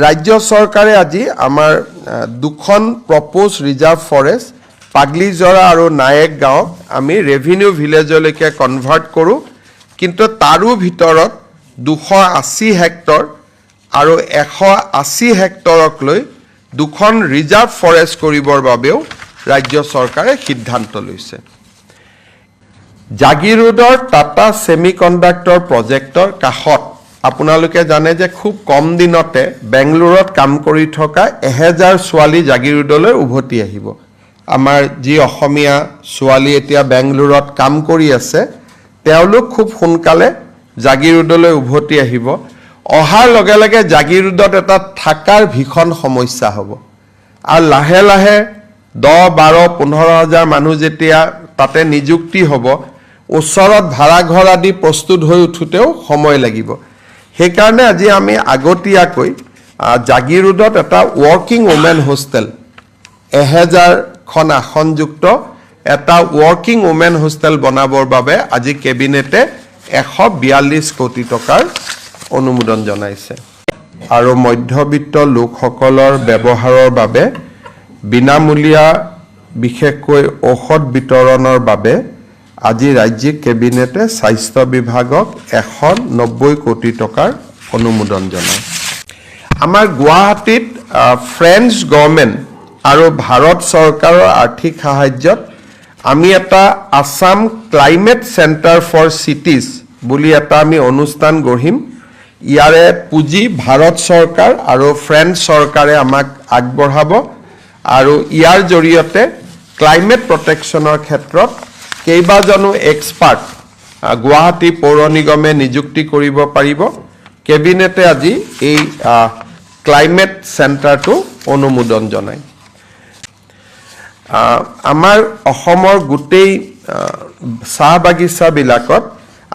ৰাজ্য চৰকাৰে আজি আমাৰ দুখন প্ৰপ'জ ৰিজাৰ্ভ ফৰেষ্ট পাগলিজৰা আৰু নায়েক গাঁৱক আমি ৰেভিনিউ ভিলেজলৈকে কনভাৰ্ট কৰোঁ কিন্তু তাৰো ভিতৰত 280 হেক্টৰ আৰু 180 হেক্টৰক লৈ দুখন ৰিজাৰ্ভ ফৰেষ্ট কৰিবৰ বাবেও ৰাজ্য চৰকাৰে সিদ্ধান্ত লৈছে জাগিৰোডৰ টাটা সেমিকণ্ডাক্টৰ প্ৰজেক্টৰ কাষত আপোনালোকে জানে যে খুব কম দিনতে বেংগলুৰুত কাম কৰি থকা 1000 ছোৱালী জাগিৰোডলৈ উভতি আহিব আমাৰ যি অসমীয়া ছোৱালী এতিয়া বেংগলুৰুত কাম কৰি আছে তেওঁলোক খুব সোনকালে জাগিৰোডলৈ উভতি আহিব অহাৰ লগে লগে জাগিৰোডত এটা থাকাৰ ভীষণ সমস্যা হ'ব আৰু লাহে লাহে 10 12 15000 মানুহ যেতিয়া তাতে নিযুক্তি হ'ব ওচৰত ভাড়া ঘৰ আদি প্ৰস্তুত হৈ উঠুতেও সময় লাগিব সেইকাৰণে আজি আমি আগতীয়াকৈ জাগিৰোডত এটা ৱৰ্কিং ওমেন হোষ্টেল 1000খন আসনযুক্ত এটা ৱৰ্কিং ওমেন হোষ্টেল বনাবৰ বাবে আজি কেবিনেটে 142 কোটি টকাৰ অনুমোদন জনাইছে আৰু মধ্যবিত্ত লোকসকলৰ ব্যৱহাৰৰ বাবে বিনামূলীয়া বিশেষকৈ ঔষধ বিতৰণৰ বাবে আজি ৰাজ্যিক কেবিনেটে স্বাস্থ্য বিভাগক 190 কোটি টকাৰ অনুমোদন জনায় আমাৰ গুৱাহাটীত ফ্ৰেঞ্চ গভৰ্ণমেণ্ট আৰু ভাৰত চৰকাৰৰ আৰ্থিক সাহায্যত আমি এটা Assam climate centre for cities বুলি এটা আমি অনুষ্ঠান গঢ়িম ইয়াৰে পুঁজি ভাৰত চৰকাৰ আৰু ফ্ৰেঞ্চ চৰকাৰে আমাক আগবঢ়াব আৰু ইয়াৰ জৰিয়তে ক্লাইমেট প্ৰটেকশ্যনৰ ক্ষেত্ৰত কেইবাজনো এক্সপাৰ্ট গুৱাহাটী পৌৰ নিগমে নিযুক্তি কৰিব পাৰিব কেবিনেটে আজি এই ক্লাইমেট চেণ্টাৰটো অনুমোদন জনায় আমাৰ অসমৰ গোটেই চাহ বাগিচাবিলাকত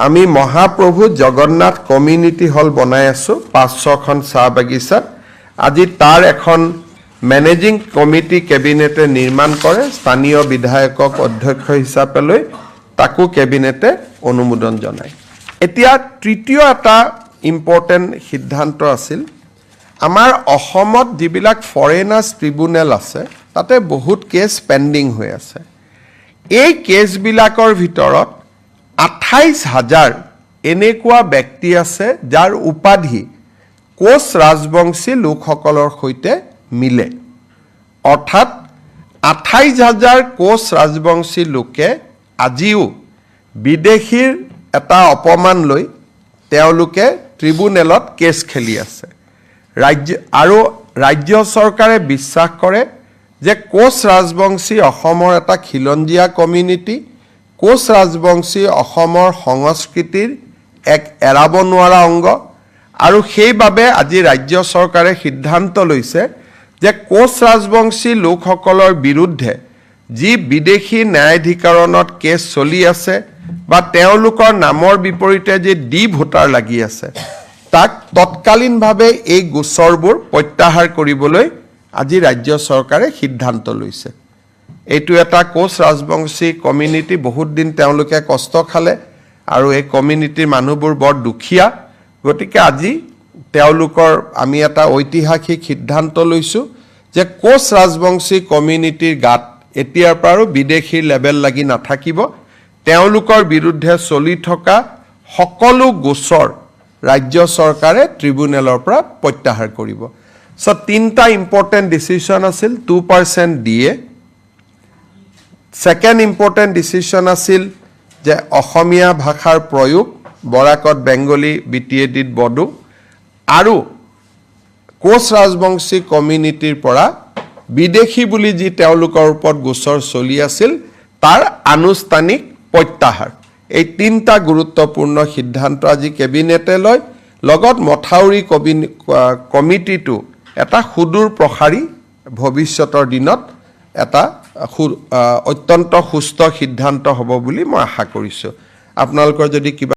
আমি মহাপ্ৰভু জগন্নাথ কমিউনিটি হল বনাই আছো 500খন চাহ বাগিচাত আজি তাৰ এখন মেনেজিং কমিটি কেবিনেটে নিৰ্মাণ কৰে স্থানীয় বিধায়কক অধ্যক্ষ হিচাপে লৈ তাকো কেবিনেটে অনুমোদন জনায় এতিয়া তৃতীয় এটা ইম্পৰ্টেণ্ট সিদ্ধান্ত আছিল আমাৰ অসমত যিবিলাক ফৰেনাৰ্ছ ট্ৰিব্যুনেল আছে তাতে বহুত কেছ পেণ্ডিং হৈ আছে এই কেছবিলাকৰ ভিতৰত 28000 এনেকুৱা ব্যক্তি আছে যাৰ উপাধি কোচ ৰাজবংশী লোকসকলৰ সৈতে মিলে অৰ্থাৎ 28000 কোচ ৰাজবংশী লোকে আজিও বিদেশীৰ এটা অপমান লৈ তেওঁলোকে ট্ৰিব্যুনেলত কেছ খেলি আছে ৰাজ্য চৰকাৰে বিশ্বাস কৰে যে কোচ ৰাজবংশী অসমৰ এটা খিলঞ্জীয়া কমিউনিটি কোচ ৰাজবংশী অসমৰ সংস্কৃতিৰ এক এৰাব নোৱাৰা অংগ আৰু সেইবাবে আজি ৰাজ্য চৰকাৰে সিদ্ধান্ত লৈছে যে কোচ ৰাজবংশী লোকসকলৰ বিৰুদ্ধে যি বিদেশী ন্যায়াধিকৰণত কেছ চলি আছে বা তেওঁলোকৰ নামৰ বিপৰীতে যে ডি ভোটাৰ লাগি আছে তাক তৎকালীনভাৱে এই গোচৰবোৰ প্ৰত্যাহাৰ কৰিবলৈ আজি ৰাজ্য চৰকাৰে সিদ্ধান্ত লৈছে এইটো এটা কোচ ৰাজবংশী কমিউনিটি বহুত দিন তেওঁলোকে কষ্ট খালে আৰু এই কমিউনিটিৰ মানুহবোৰ বৰ দুখীয়া গতিকে আজি তেওঁলোকৰ আমি এটা ঐতিহাসিক সিদ্ধান্ত লৈছো যে কোচ ৰাজবংশী কমিউনিটিৰ গাত এতিয়াৰ পৰা বিদেশী লেবেল লাগি নাথাকিব তেওঁলোকৰ বিৰুদ্ধে চলি থকা সকলো গোচৰ ৰাজ্য চৰকাৰে ট্ৰিব্যুনেলৰ পৰা প্ৰত্যাহাৰ কৰিব সো তিনটা ইম্পৰ্টেণ্ট ডিচিশন আছিল 2% দিয়ে সেকেন্ড ইম্পৰ্টেণ্ট ডিচিশন আছিল যে অসমীয়া ভাষাৰ প্ৰয়োগ বৰাকত বেংগলী বিটিএডিত বডো আৰু কোচ ৰাজবংশী কমিউনিটিৰ পৰা বিদেশী বুলি যি তেওঁলোকৰ ওপৰত গোচৰ চলি আছিল তাৰ আনুষ্ঠানিক প্ৰত্যাহাৰ এই তিনটা গুৰুত্বপূৰ্ণ সিদ্ধান্ত আজি কেবিনেটে লয় লগত মথাউৰি কমিটিটো এটা সুদূৰ প্ৰসাৰী ভৱিষ্যতৰ দিনত এটা অত্যন্ত সুস্থ সিদ্ধান্ত হ'ব বুলি মই আশা কৰিছো আপোনালোকৰ যদি কিবা